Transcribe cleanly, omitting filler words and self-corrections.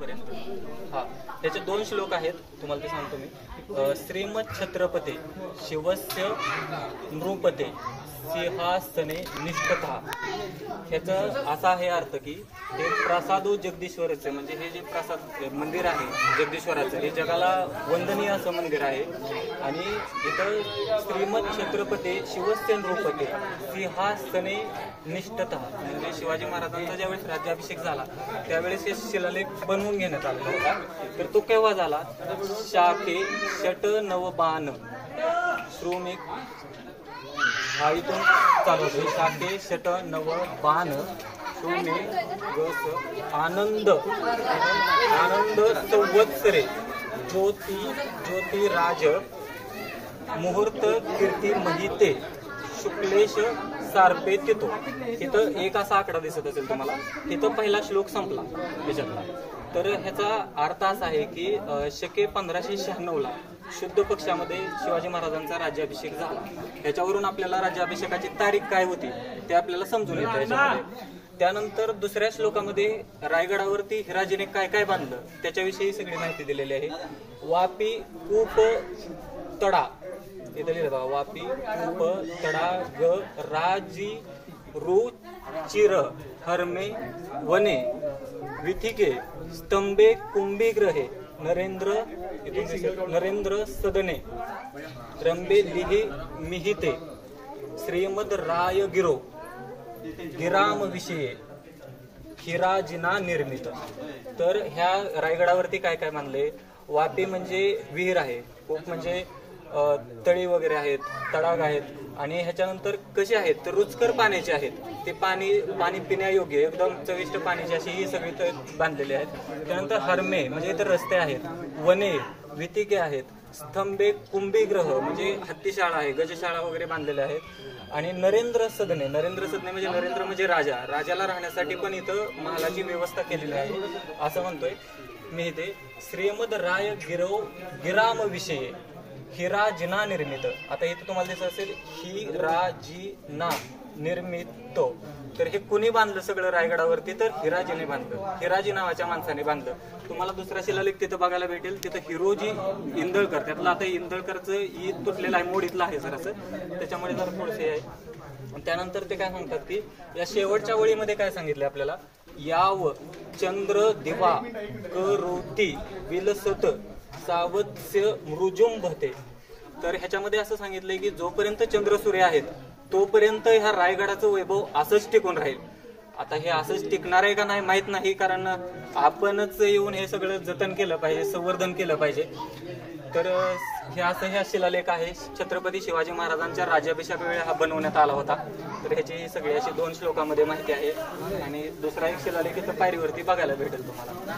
पर्यंत हा त्याचे 2 श्लोक आहेत, तुम्हाला ते सांगतो मी. श्रीमद छत्रपते शिवस्य नृपते सिंहासने निष्ठता. ह्याचा असा आहे अर्थ की हे प्रसादो जगदीश्वराचे, म्हणजे हे जे प्रसाद मंदिर आहे जगदीश्वराचं, हे जगाला वंदनीय असं मंदिर आहे. आणि इथं श्रीमद छत्रपते शिवस्य नृपते सिंहासने निष्ठता, म्हणजे शिवाजी महाराजांचा ज्यावेळेस राज्याभिषेक झाला त्यावेळेस हे शिलालेख बनवून घेण्यात आलेला होता. तर तो केव्हा झाला? शाके षट नवबान श्रोमिक हा इथून चालू होतो. शाके षट नवबान श्रोमे गस आनंद आनंद संवत्सरे ज्योतिराज मुहूर्त कीर्ती महिते शुक्लेश सारपे तिथो. इथं एक असा आकडा दिसत असेल तुम्हाला. इथं पहिला श्लोक संपला त्याच्यातला. तर ह्याचा अर्थ असा आहे की शके 1596 शुद्ध पक्षामध्ये शिवाजी महाराजांचा राज्याभिषेक झाला. ह्याच्यावरून आपल्याला राज्याभिषेकाची तारीख काय होती ते आपल्याला समजून येतं याच्यामध्ये. त्यानंतर दुसऱ्या श्लोकामध्ये रायगडावरती हिराजीने काय काय बांधलं त्याच्याविषयी सगळी माहिती दिलेली आहे. वापी कूप तडा, इथं लिहिलं बघा, वापी कूप तडा ग राजी रु चिर हरमे वने विथिके स्तंभे कुंभीग्रहे नरेंद्र सदने रंबे लिहि मिहिते श्रीमद राय गिरो गिराम विषये हिराजिना निर्मित. तर ह्या रायगडावरती काय काय मानले? वापी म्हणजे विहीर आहे, कूप म्हणजे तळी वगैरे आहेत, तडाग आहेत, आणि ह्याच्यानंतर कसे आहेत तर रुचकर पाण्याचे आहेत. ते पाणी पिण्यायोग्य एकदम चविष्ट पाण्याची अशी ही सगळी बांधलेली आहेत. त्यानंतर हरमे म्हणजे इतर रस्ते आहेत, वने वितिके आहेत, स्तंभे कुंभीग्रह म्हणजे हत्तीशाळा आहे, गजशाळा वगैरे बांधलेल्या आहेत. आणि नरेंद्र सदने म्हणजे नरेंद्र म्हणजे राजाला राहण्यासाठी पण इथं महालाची व्यवस्था केलेली आहे असं म्हणतोय मी. ते श्रीमद राय गिराम विषये हिराजिना निर्मित. आता इथं तुम्हाला दिसत असेल हिराजिना निर्मित. तर हे कुणी बांधलं सगळं रायगडावरती? तर हिराजीने बांधलं, हिराजी नावाच्या माणसाने बांधलं. तुम्हाला दुसरा शिलालेख तिथं बघायला भेटेल, तिथं हिरोजी इंदळकर, त्यातलं आता इंदळकरचं ई तुटलेलं आहे, मोडीतलं आहे सर असं, त्याच्यामुळे जरा थोडसे आहे. त्यानंतर ते काय सांगतात की या शेवटच्या वळीमध्ये काय सांगितले आपल्याला? याव चंद्र दिवा करोती विलसत सावत्स्य मृजुंभते. तर ह्याच्यामध्ये असं सांगितलंय की जोपर्यंत चंद्र सूर्य आहेत तोपर्यंत ह्या रायगडाचं वैभव असंच टिकून राहील. आता हे असंच टिकणार आहे का नाही माहित नाही, कारण आपणच येऊन हे सगळं जतन केलं पाहिजे, संवर्धन केलं पाहिजे. तर हे असं ह्या शिलालेख आहे. छत्रपती शिवाजी महाराजांच्या राज्याभिषेक वेळी हा बनवण्यात आला होता. तर ह्याची सगळी अशी 2 श्लोकामध्ये माहिती आहे. आणि दुसरा एक शिलालेख इथं पायरीवरती बघायला भेटेल तुम्हाला.